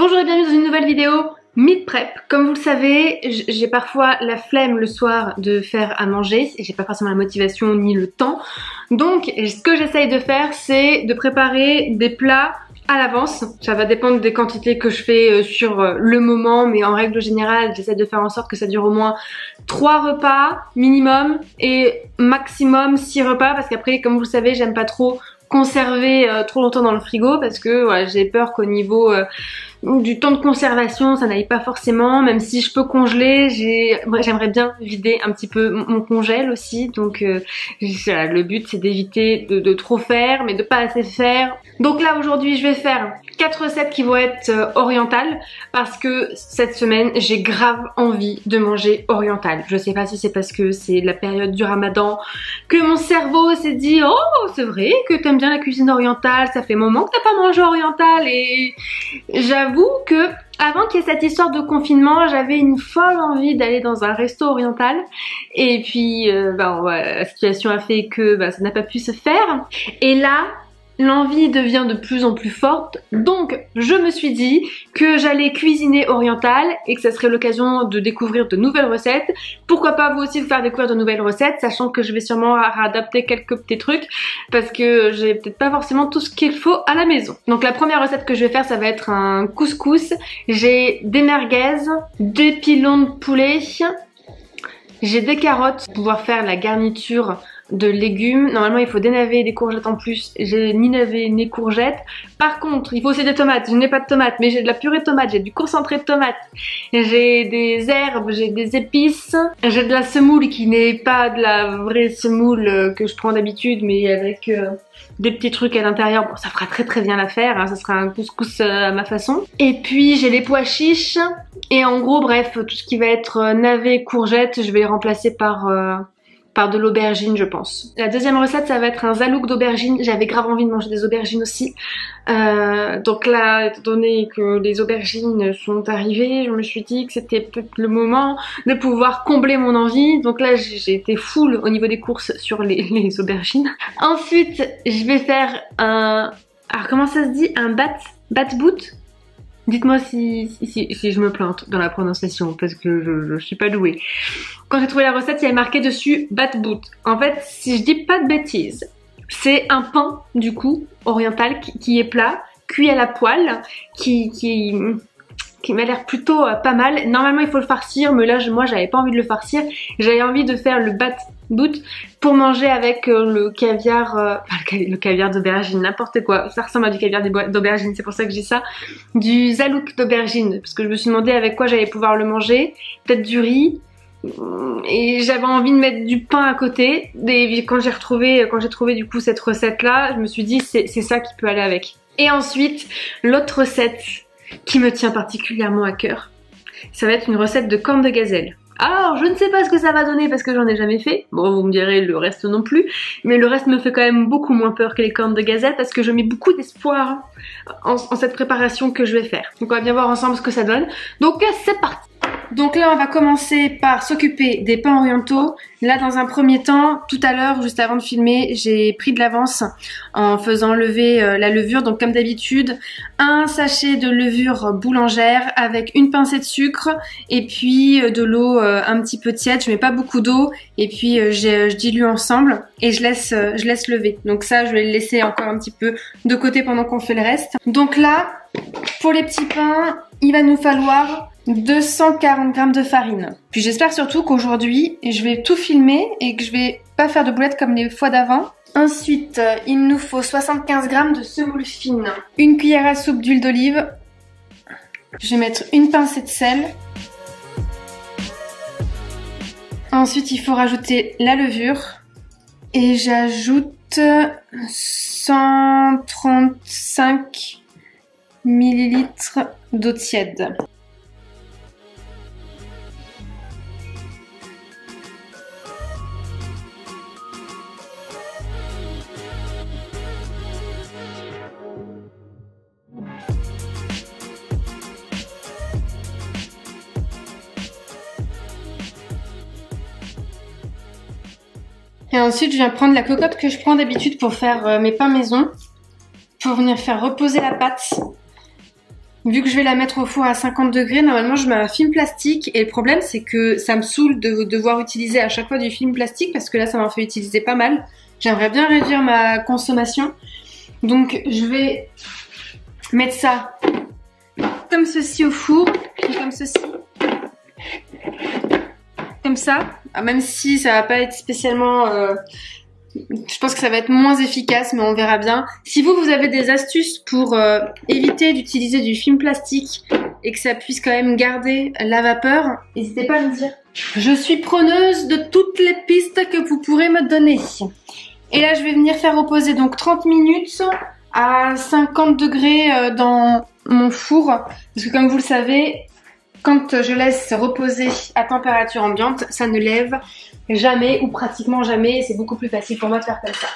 Bonjour et bienvenue dans une nouvelle vidéo meal prep. Comme vous le savez, j'ai parfois la flemme le soir de faire à manger et j'ai pas forcément la motivation ni le temps. Donc ce que j'essaye de faire, c'est de préparer des plats à l'avance. Ça va dépendre des quantités que je fais sur le moment, mais en règle générale, j'essaie de faire en sorte que ça dure au moins 3 repas minimum et maximum 6 repas, parce qu'après, comme vous le savez, j'aime pas trop conserver trop longtemps dans le frigo parce que voilà, j'ai peur qu'au niveau du temps de conservation ça n'aille pas forcément, même si je peux congeler, j'aimerais bien vider un petit peu mon congèle aussi, donc voilà, le but c'est d'éviter de trop faire mais de pas assez faire. Donc là aujourd'hui je vais faire 4 recettes qui vont être orientales parce que cette semaine j'ai grave envie de manger oriental. Je sais pas si c'est parce que c'est la période du ramadan que mon cerveau s'est dit oh c'est vrai que t'aimes bien la cuisine orientale, ça fait un moment que t'as pas mangé oriental, et j'avoue que avant qu'il y ait cette histoire de confinement, j'avais une folle envie d'aller dans un resto oriental, et puis la situation a fait que ça n'a pas pu se faire, et là l'envie devient de plus en plus forte, donc je me suis dit que j'allais cuisiner oriental et que ça serait l'occasion de découvrir de nouvelles recettes. Pourquoi pas vous aussi vous faire découvrir de nouvelles recettes, sachant que je vais sûrement réadapter quelques petits trucs parce que j'ai peut-être pas forcément tout ce qu'il faut à la maison. Donc la première recette que je vais faire, ça va être un couscous. J'ai des merguez, des pilons de poulet, j'ai des carottes pour pouvoir faire la garniture de légumes. Normalement il faut des navets et des courgettes en plus, j'ai ni navets ni courgettes. Par contre il faut aussi des tomates, je n'ai pas de tomates mais j'ai de la purée de tomates, j'ai du concentré de tomates, j'ai des herbes, j'ai des épices, j'ai de la semoule qui n'est pas de la vraie semoule que je prends d'habitude mais avec des petits trucs à l'intérieur. Bon, ça fera très bien l'affaire, hein. Ça sera un couscous à ma façon. Et puis j'ai les pois chiches et en gros bref tout ce qui va être navets, courgettes, je vais les remplacer par de l'aubergine je pense. La deuxième recette ça va être un zalouk d'aubergine. J'avais grave envie de manger des aubergines aussi. Donc là, étant donné que les aubergines sont arrivées, je me suis dit que c'était peut-être le moment de pouvoir combler mon envie. Donc là j'ai été full au niveau des courses sur les aubergines. Ensuite je vais faire un... Alors comment ça se dit? Un bat boot? Dites-moi si je me plante dans la prononciation parce que je suis pas douée. Quand j'ai trouvé la recette, il y avait marqué dessus bat boot. En fait, si je dis pas de bêtises, c'est un pain du coup oriental qui est plat, cuit à la poêle, qui m'a l'air plutôt pas mal. Normalement il faut le farcir, mais là moi j'avais pas envie de le farcir. J'avais envie de faire le bat boot pour manger avec le caviar, le caviar d'aubergine, n'importe quoi. Ça ressemble à du caviar d'aubergine, c'est pour ça que je dis ça. Du zalouk d'aubergine, parce que je me suis demandé avec quoi j'allais pouvoir le manger. Peut-être du riz. Et j'avais envie de mettre du pain à côté. Et quand j'ai trouvé du coup cette recette là, je me suis dit c'est ça qui peut aller avec. Et ensuite l'autre recette qui me tient particulièrement à cœur, ça va être une recette de cornes de gazelle. Alors je ne sais pas ce que ça va donner parce que j'en ai jamais fait, bon vous me direz le reste non plus, mais le reste me fait quand même beaucoup moins peur que les cornes de gazelle parce que je mets beaucoup d'espoir en cette préparation que je vais faire. Donc on va bien voir ensemble ce que ça donne, donc c'est parti. Donc là on va commencer par s'occuper des pains orientaux. Là dans un premier temps, tout à l'heure juste avant de filmer, j'ai pris de l'avance en faisant lever la levure. Donc comme d'habitude, un sachet de levure boulangère avec une pincée de sucre et puis de l'eau un petit peu tiède. Je mets pas beaucoup d'eau et puis je dilue ensemble et je laisse lever. Donc ça je vais le laisser encore un petit peu de côté pendant qu'on fait le reste. Donc là pour les petits pains, il va nous falloir 240 g de farine. Puis j'espère surtout qu'aujourd'hui je vais tout filmer et que je vais pas faire de boulettes comme les fois d'avant. Ensuite il nous faut 75 g de semoule fine, une cuillère à soupe d'huile d'olive, je vais mettre une pincée de sel. Ensuite il faut rajouter la levure et j'ajoute 135 ml d'eau tiède. Et ensuite je viens prendre la cocotte que je prends d'habitude pour faire mes pains maison, pour venir faire reposer la pâte Vu que je vais la mettre au four à 50 degrés, normalement je mets un film plastique et le problème c'est que ça me saoule de devoir utiliser à chaque fois du film plastique parce que là ça m'en fait utiliser pas mal. J'aimerais bien réduire ma consommation. Donc je vais mettre ça comme ceci au four, et comme ceci. Comme ça. Même si ça va pas être spécialement... je pense que ça va être moins efficace, mais on verra bien. Si vous avez des astuces pour éviter d'utiliser du film plastique et que ça puisse quand même garder la vapeur, n'hésitez pas à me dire. Je suis preneuse de toutes les pistes que vous pourrez me donner. Et là, je vais venir faire reposer donc 30 minutes à 50 degrés dans mon four. Parce que comme vous le savez, quand je laisse reposer à température ambiante, ça ne lève jamais ou pratiquement jamais et c'est beaucoup plus facile pour moi de faire comme ça.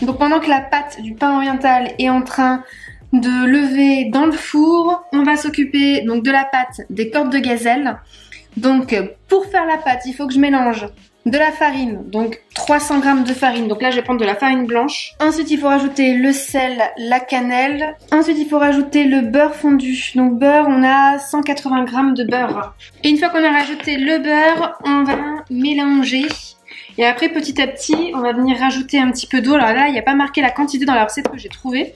Donc pendant que la pâte du pain oriental est en train de lever dans le four, on va s'occuper donc de la pâte des cordes de gazelle. Donc pour faire la pâte, il faut que je mélange de la farine, donc 300 g de farine. Donc là, je vais prendre de la farine blanche. Ensuite, il faut rajouter le sel, la cannelle. Ensuite, il faut rajouter le beurre fondu. Donc beurre, on a 180 g de beurre. Et une fois qu'on a rajouté le beurre, on va mélanger. Et après, petit à petit, on va venir rajouter un petit peu d'eau. Alors là, il n'y a pas marqué la quantité dans la recette que j'ai trouvée.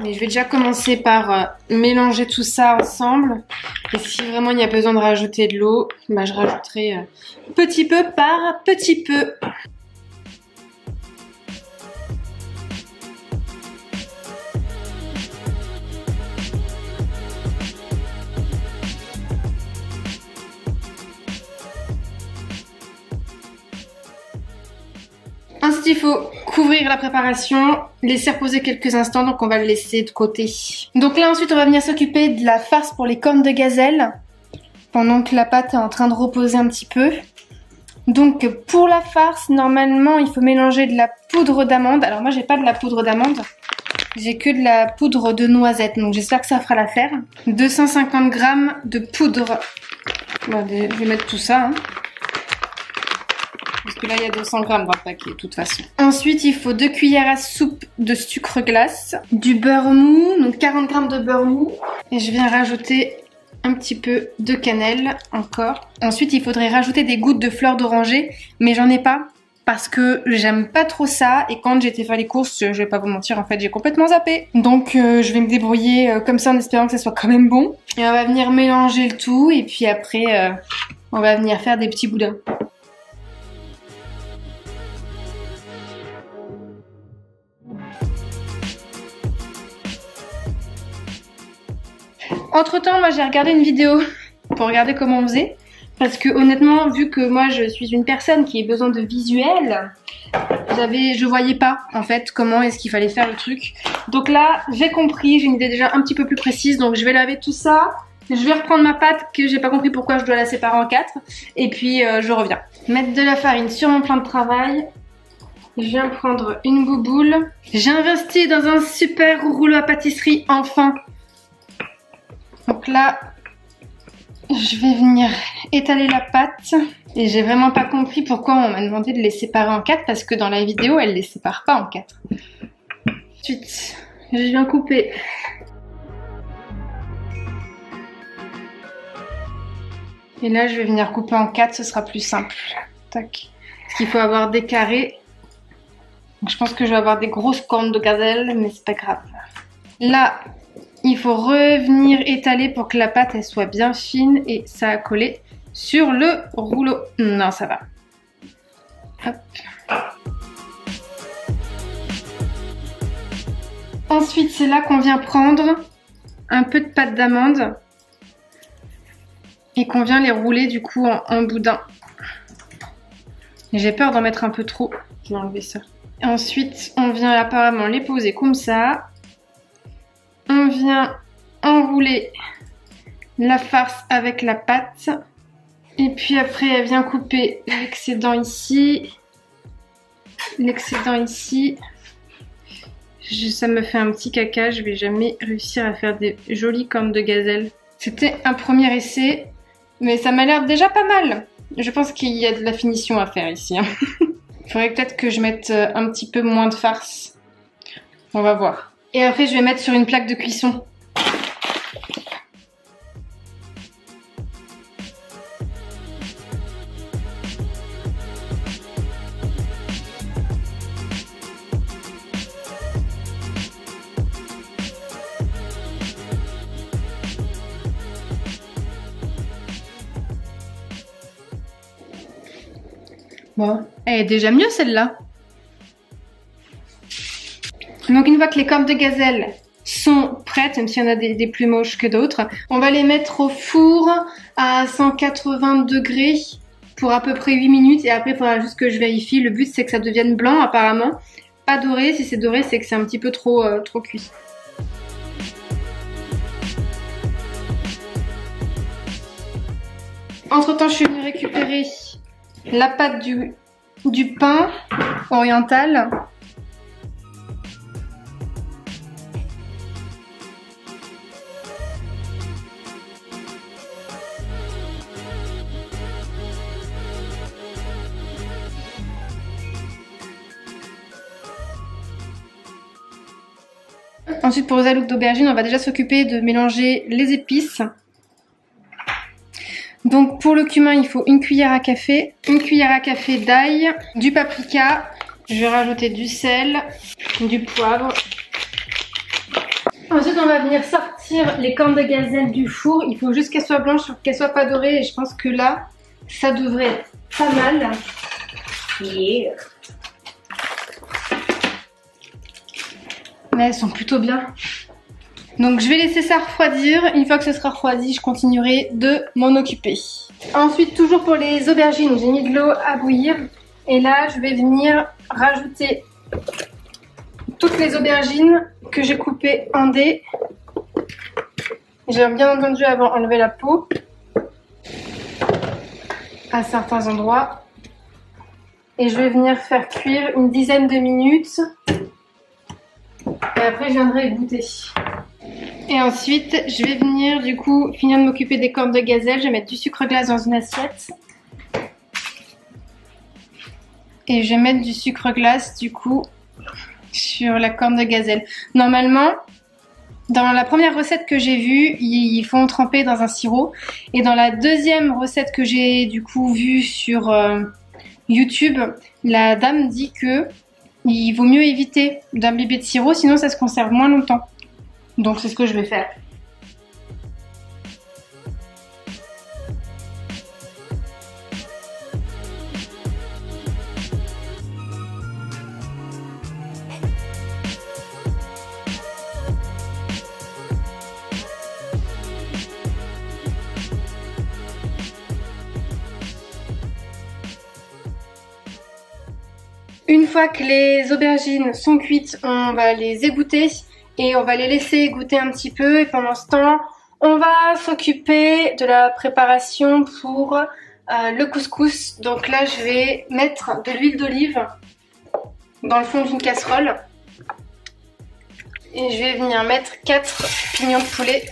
Mais je vais déjà commencer par mélanger tout ça ensemble. Et si vraiment il y a besoin de rajouter de l'eau, bah je rajouterai petit peu par petit peu. Ensuite, il faut couvrir la préparation, laisser reposer quelques instants, donc on va le laisser de côté. Donc là, ensuite, on va venir s'occuper de la farce pour les cornes de gazelle, pendant que la pâte est en train de reposer un petit peu. Donc pour la farce, normalement, il faut mélanger de la poudre d'amande. Alors moi, j'ai pas de la poudre d'amande, j'ai que de la poudre de noisette, donc j'espère que ça fera l'affaire. 250 g de poudre. Bon, je vais mettre tout ça, hein. Parce que là, il y a 200 g dans le paquet, de toute façon. Ensuite, il faut 2 cuillères à soupe de sucre glace, du beurre mou, donc 40 g de beurre mou. Et je viens rajouter un petit peu de cannelle, encore. Ensuite, il faudrait rajouter des gouttes de fleur d'oranger, mais j'en ai pas, parce que j'aime pas trop ça. Et quand j'étais faire les courses, je vais pas vous mentir, en fait, j'ai complètement zappé. Donc, je vais me débrouiller comme ça en espérant que ça soit quand même bon. Et on va venir mélanger le tout, et puis après, on va venir faire des petits boudins. Entre temps, moi j'ai regardé une vidéo pour regarder comment on faisait. Parce que honnêtement, vu que moi je suis une personne qui a besoin de visuel, je voyais pas en fait comment est-ce qu'il fallait faire le truc. Donc là, j'ai compris, j'ai une idée déjà un petit peu plus précise. Donc je vais laver tout ça. Je vais reprendre ma pâte que j'ai pas compris pourquoi je dois la séparer en 4. Et puis je reviens. Mettre de la farine sur mon plan de travail. Je viens prendre une bouboule. J'ai investi dans un super rouleau à pâtisserie enfin. Donc là, je vais venir étaler la pâte. Et j'ai vraiment pas compris pourquoi on m'a demandé de les séparer en 4 parce que dans la vidéo, elle les sépare pas en 4. Ensuite, je viens couper et là, je vais venir couper en 4, ce sera plus simple. Tac. Parce qu'il faut avoir des carrés. Donc, je pense que je vais avoir des grosses cornes de gazelle, mais c'est pas grave. Là, il faut revenir étaler pour que la pâte elle soit bien fine et ça a collé sur le rouleau. Non, ça va. Hop. Ensuite, c'est là qu'on vient prendre un peu de pâte d'amande et qu'on vient les rouler du coup en boudin. J'ai peur d'en mettre un peu trop. Je vais enlever ça. Ensuite, on vient apparemment les poser comme ça. On vient enrouler la farce avec la pâte. Et puis après, elle vient couper l'excédent ici. L'excédent ici. Ça me fait un petit caca. Je vais jamais réussir à faire des jolies cornes de gazelle. C'était un premier essai. Mais ça m'a l'air déjà pas mal. Je pense qu'il y a de la finition à faire ici. Hein. Il faudrait peut-être que je mette un petit peu moins de farce. On va voir. Et après, je vais mettre sur une plaque de cuisson. Bon, elle est déjà mieux celle-là. Donc une fois que les cornes de gazelle sont prêtes, même s'il y en a des plus moches que d'autres, on va les mettre au four à 180 degrés pour à peu près 8 minutes et après il faudra juste que je vérifie. Le but c'est que ça devienne blanc apparemment, pas doré. Si c'est doré c'est que c'est un petit peu trop cuit. Entre temps je suis venue récupérer la pâte du pain oriental. Ensuite pour les alouques d'aubergine, on va déjà s'occuper de mélanger les épices. Donc pour le cumin, il faut une cuillère à café d'ail, du paprika, je vais rajouter du sel, du poivre. Ensuite on va venir sortir les cornes de gazelle du four, il faut juste qu'elles soient blanches, qu'elles soient pas dorées et je pense que là, ça devrait être pas mal. Yeah. Mais elles sont plutôt bien. Donc je vais laisser ça refroidir. Une fois que ce sera refroidi, je continuerai de m'en occuper. Ensuite, toujours pour les aubergines, j'ai mis de l'eau à bouillir. Et là, je vais venir rajouter toutes les aubergines que j'ai coupées en dés. J'ai bien entendu avant enlever la peau à certains endroits. Et je vais venir faire cuire une dizaine de minutes. Et après, je viendrai goûter. Et ensuite, je vais venir du coup finir de m'occuper des cornes de gazelle. Je vais mettre du sucre glace dans une assiette. Et je vais mettre du sucre glace du coup sur la corne de gazelle. Normalement, dans la première recette que j'ai vue, ils font tremper dans un sirop. Et dans la deuxième recette que j'ai du coup vue sur YouTube, la dame dit que il vaut mieux éviter d'imbiber de sirop, sinon ça se conserve moins longtemps. Donc c'est ce que je vais faire. Une fois que les aubergines sont cuites, on va les égoutter et on va les laisser égoutter un petit peu. Et pendant ce temps, on va s'occuper de la préparation pour le couscous. Donc là, je vais mettre de l'huile d'olive dans le fond d'une casserole. Et je vais venir mettre 4 pignons de poulet.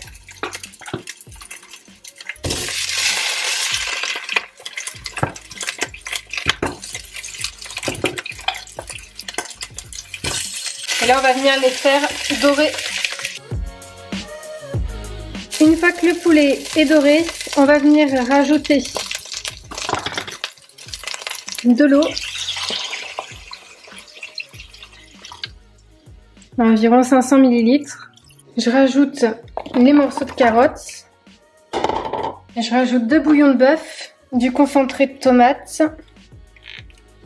Et là, on va venir les faire dorer. Une fois que le poulet est doré, on va venir rajouter de l'eau. Environ 500 ml. Je rajoute les morceaux de carottes. Et je rajoute 2 bouillons de bœuf, du concentré de tomate.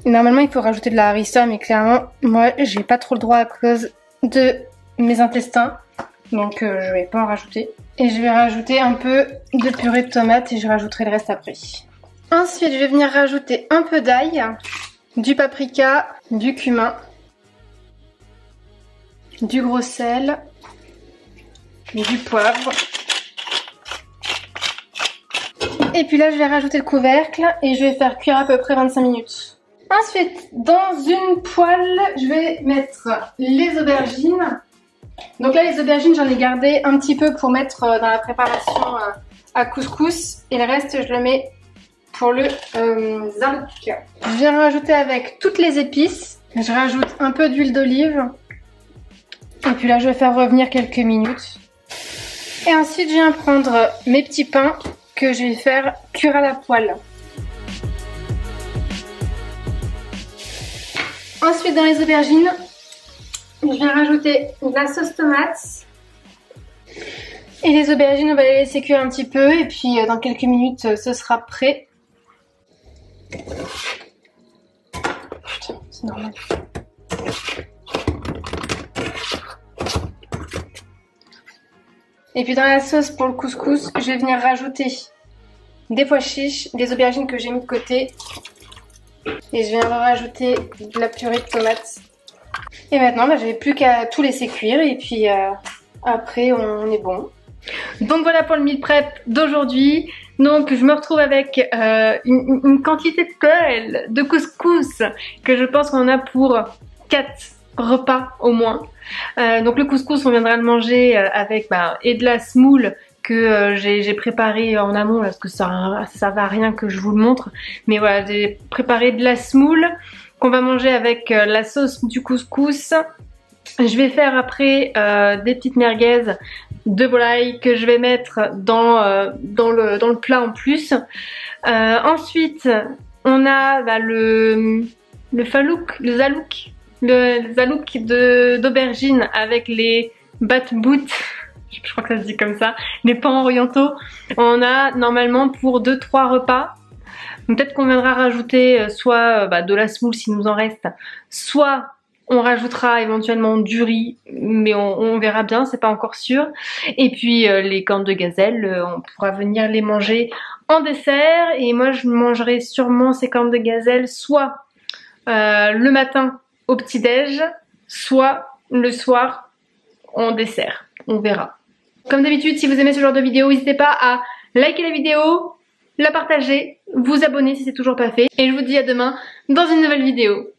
Normalement, il faut rajouter de la harissa, mais clairement, moi, j'ai pas trop le droit à cause de mes intestins. Donc, je vais pas en rajouter. Et je vais rajouter un peu de purée de tomate et je rajouterai le reste après. Ensuite, je vais venir rajouter un peu d'ail, du paprika, du cumin, du gros sel, du poivre. Et puis là, je vais rajouter le couvercle et je vais faire cuire à peu près 25 minutes. Ensuite, dans une poêle, je vais mettre les aubergines. Donc là, les aubergines, j'en ai gardé un petit peu pour mettre dans la préparation à couscous. Et le reste, je le mets pour le zalouk. Je viens rajouter avec toutes les épices. Je rajoute un peu d'huile d'olive. Et puis là, je vais faire revenir quelques minutes. Et ensuite, je viens prendre mes petits pains que je vais faire cuire à la poêle. Ensuite, dans les aubergines, je viens rajouter de la sauce tomate. Et les aubergines, on va les laisser cuire un petit peu. Et puis, dans quelques minutes, ce sera prêt. Putain, c'est normal. Et puis dans la sauce pour le couscous, je vais venir rajouter des pois chiches, des aubergines que j'ai mis de côté. Et je viens rajouter de la purée de tomates. Et maintenant, je n'ai plus qu'à tout laisser cuire et puis après on est bon. Donc voilà pour le meal prep d'aujourd'hui. Donc je me retrouve avec une quantité telle de couscous que je pense qu'on a pour 4 repas au moins. Donc le couscous on viendra le manger avec et de la semoule que j'ai préparé en amont parce que ça va à rien que je vous le montre. Mais voilà, j'ai préparé de la semoule qu'on va manger avec la sauce du couscous. Je vais faire après des petites merguez de volaille que je vais mettre dans le plat en plus. Ensuite, on a le zalouk d'aubergine avec les bat-bout. Je crois que ça se dit comme ça. Les pains orientaux. On a normalement pour 2-3 repas. Peut-être qu'on viendra rajouter soit de la semoule s'il nous en reste, soit on rajoutera éventuellement du riz, mais on verra bien, c'est pas encore sûr. Et puis les cornes de gazelle, on pourra venir les manger en dessert. Et moi je mangerai sûrement ces cornes de gazelle soit le matin au petit-déj, soit le soir en dessert. On verra. Comme d'habitude, si vous aimez ce genre de vidéo, n'hésitez pas à liker la vidéo, la partager, vous abonner si c'est toujours pas fait. Et je vous dis à demain dans une nouvelle vidéo.